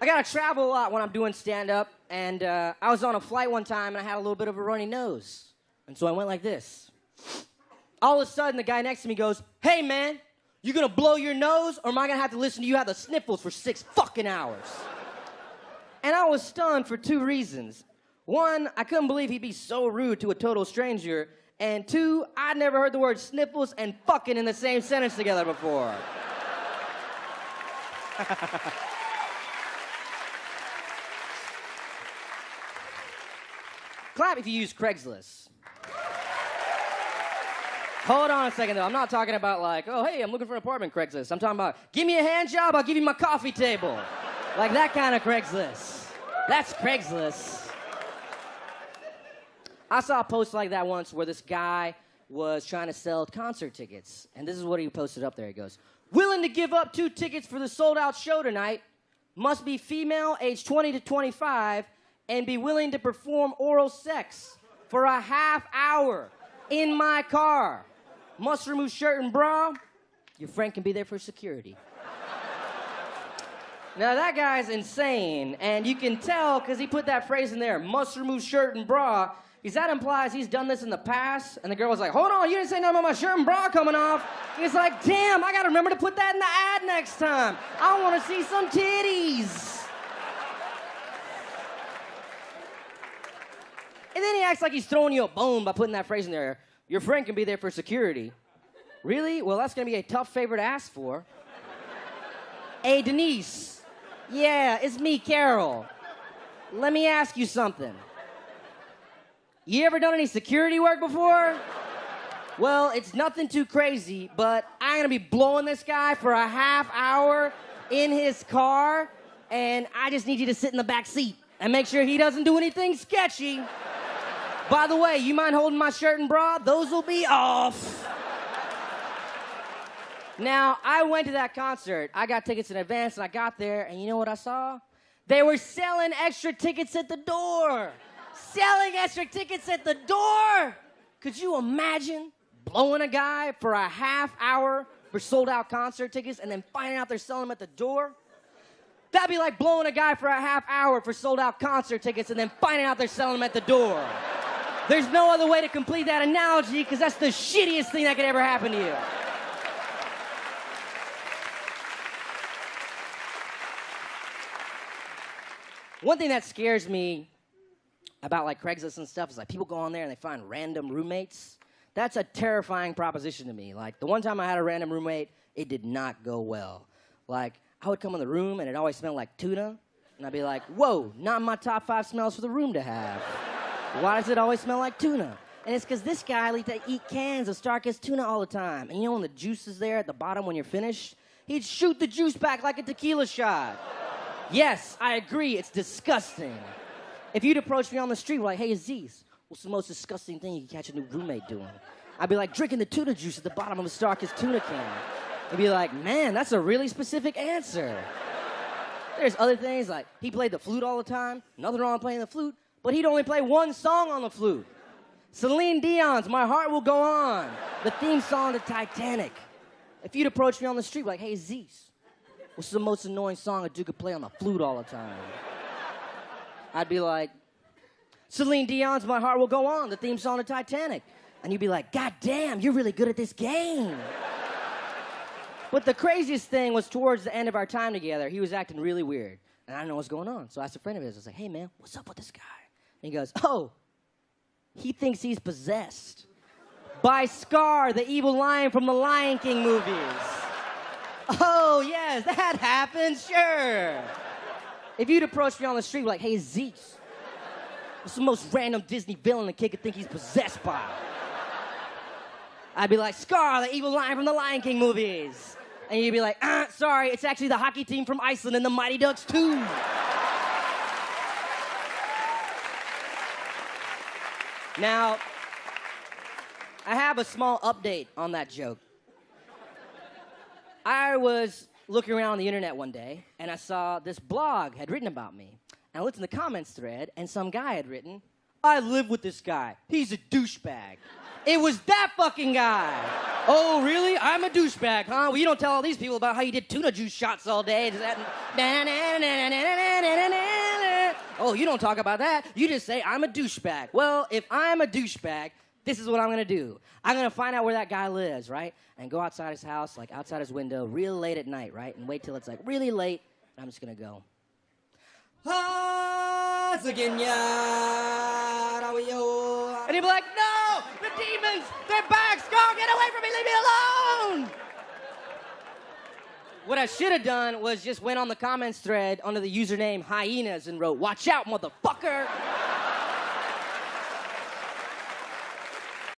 I gotta travel a lot when I'm doing stand-up, and I was on a flight one time, and I had a little bit of a runny nose. And so I went like this. All of a sudden, the guy next to me goes, "Hey, man, you gonna blow your nose, or am I gonna have to listen to you have the sniffles for 6 fucking hours?" And I was stunned for 2 reasons. One, I couldn't believe he'd be so rude to a total stranger. And 2, I'd never heard the word sniffles and fucking in the same sentence together before. Clap if you use Craigslist. Hold on a second, though. I'm not talking about like, oh, hey, I'm looking for an apartment, Craigslist. I'm talking about, give me a hand job, I'll give you my coffee table. Like that kind of Craigslist. That's Craigslist. I saw a post like that once where this guy was trying to sell concert tickets. And this is what he posted up there. He goes, "Willing to give up 2 tickets for the sold-out show tonight. Must be female, age 20 to 25, and be willing to perform oral sex for a half hour in my car. Must remove shirt and bra. Your friend can be there for security." Now, that guy's insane, and you can tell because he put that phrase in there, must remove shirt and bra, because that implies he's done this in the past, and the girl was like, hold on, you didn't say nothing about my shirt and bra coming off. He's like, damn, I gotta remember to put that in the ad next time. I wanna see some titties. And then he acts like he's throwing you a bone by putting that phrase in there. Your friend can be there for security. Really? Well, that's gonna be a tough favor to ask for. Hey, Denise. Yeah, it's me, Carol. Let me ask you something. You ever done any security work before? Well, it's nothing too crazy, but I'm gonna be blowing this guy for a half hour in his car, and I just need you to sit in the back seat and make sure he doesn't do anything sketchy. By the way, you mind holding my shirt and bra? Those will be off. Now, I went to that concert. I got tickets in advance, and I got there, and you know what I saw? They were selling extra tickets at the door. Selling extra tickets at the door. Could you imagine blowing a guy for a half hour for sold-out concert tickets and then finding out they're selling them at the door? That'd be like blowing a guy for a half hour for sold-out concert tickets and then finding out they're selling them at the door. There's no other way to complete that analogy because that's the shittiest thing that could ever happen to you. One thing that scares me about like Craigslist and stuff is like people go on there and they find random roommates. That's a terrifying proposition to me. Like the one time I had a random roommate, it did not go well. Like I would come in the room and it always smelled like tuna. And I'd be like, whoa, not my top 5 smells for the room to have. Why does it always smell like tuna? And it's because this guy liked to eat cans of Starkist tuna all the time. And you know when the juice is there at the bottom when you're finished? He'd shoot the juice back like a tequila shot. Yes, I agree, it's disgusting. If you'd approach me on the street like, hey, Aziz, what's the most disgusting thing you can catch a new roommate doing? I'd be like, drinking the tuna juice at the bottom of a Starkist tuna can. He'd be like, man, that's a really specific answer. There's other things like he played the flute all the time, nothing wrong with playing the flute, but he'd only play one song on the flute. Celine Dion's My Heart Will Go On, the theme song to Titanic. If you'd approach me on the street like, hey, Aziz, what's the most annoying song a dude could play on the flute all the time? I'd be like, Celine Dion's My Heart Will Go On, the theme song to Titanic. And you'd be like, God damn, you're really good at this game. But the craziest thing was towards the end of our time together, he was acting really weird. And I didn't know what's going on. So I asked a friend of his, I was like, hey man, what's up with this guy? And he goes, oh, he thinks he's possessed by Scar, the evil lion from the Lion King movies. Oh, yes, that happens, sure. If you'd approach me on the street like, hey, Zeus, what's the most random Disney villain a kid could think he's possessed by? I'd be like, Scar, the evil lion from the Lion King movies. And you'd be like, sorry, it's actually the hockey team from Iceland and the Mighty Ducks 2. Now, I have a small update on that joke. I was looking around on the internet one day, and I saw this blog had written about me. And I looked in the comments thread, and some guy had written, I live with this guy. He's a douchebag. It was that fucking guy. Oh, really? I'm a douchebag, huh? Well, you don't tell all these people about how you did tuna juice shots all day. Oh, you don't talk about that. You just say, I'm a douchebag. Well, if I'm a douchebag, this is what I'm gonna do. I'm gonna find out where that guy lives, right? And go outside his house, like outside his window, real late at night, right? And wait till it's like really late, and I'm just gonna go. And he'd be like, no, the demons, they're back, Scar, get away from me, leave me alone. What I should have done was just went on the comments thread under the username hyenas and wrote, watch out, motherfucker.